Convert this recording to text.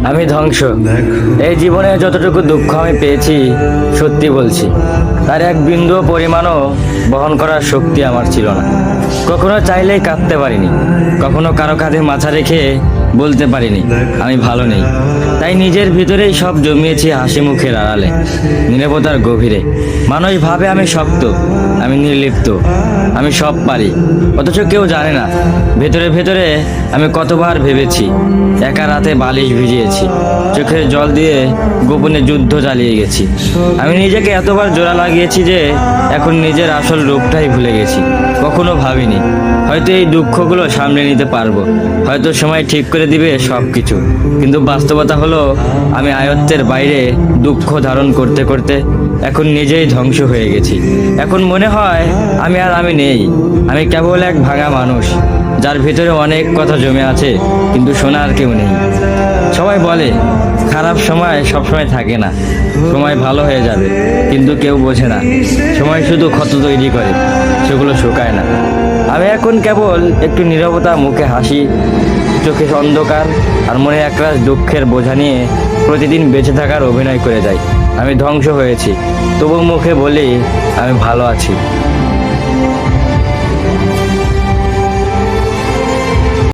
আমি ধ্বংস। এই জীবনে যতটুকু দুঃখ আমি পেয়েছি, সত্যি বলছি, তার এক বিন্দু পরিমাণও বহন করার শক্তি আমার ছিল না। কখনো চাইলেই কাঁদতে পারিনি, কখনো কারো কাঁধে মাথা রেখে বলতে পারিনি আমি ভালো নেই। তাই নিজের ভিতরেই সব জমিয়েছি হাসি মুখের আড়ালে, নীরবতার গভীরে। মানুষ ভাবে আমি শক্ত, আমি নির্লিপ্ত, আমি সব পারি, অথচ কেউ জানে না ভেতরে ভেতরে আমি কতবার ভেবেছি, একা রাতে বালিশ ভিজিয়েছি, চোখের জল দিয়ে গোপনে যুদ্ধ চালিয়ে গেছি। আমি নিজেকে এতবার জোড়া লাগিয়েছি যে এখন নিজের আসল রূপটাই ভুলে গেছি। কখনো ভাবিনি হয়তো এই দুঃখগুলো সামলে নিতে পারবো, হয়তো সময় ঠিক করে দিবে সব কিছু। কিন্তু বাস্তবতা হলো আমি আয়ত্তের বাইরে দুঃখ ধারণ করতে করতে এখন নিজেই ধ্বংস হয়ে গেছি। এখন মনে হয় আমি নেই, আমি কেবল এক ভাঙা মানুষ, যার ভিতরে অনেক কথা জমে আছে কিন্তু শোনার কেউ নেই। সবাই বলে খারাপ সময় সবসময় থাকে না, সময় ভালো হয়ে যাবে, কিন্তু কেউ বোঝে না সময় শুধু ক্ষত তৈরি করে, সেগুলো শুকায় না। আমি এখন কেবল একটু নীরবতা, মুখে হাসি, চোখে অন্ধকার আর মনে একরাশ দুঃখের বোঝা নিয়ে প্রতিদিন বেঁচে থাকার অভিনয় করে যাই। আমি ধ্বংস হয়েছি, তবু মুখে বলি আমি ভালো আছি।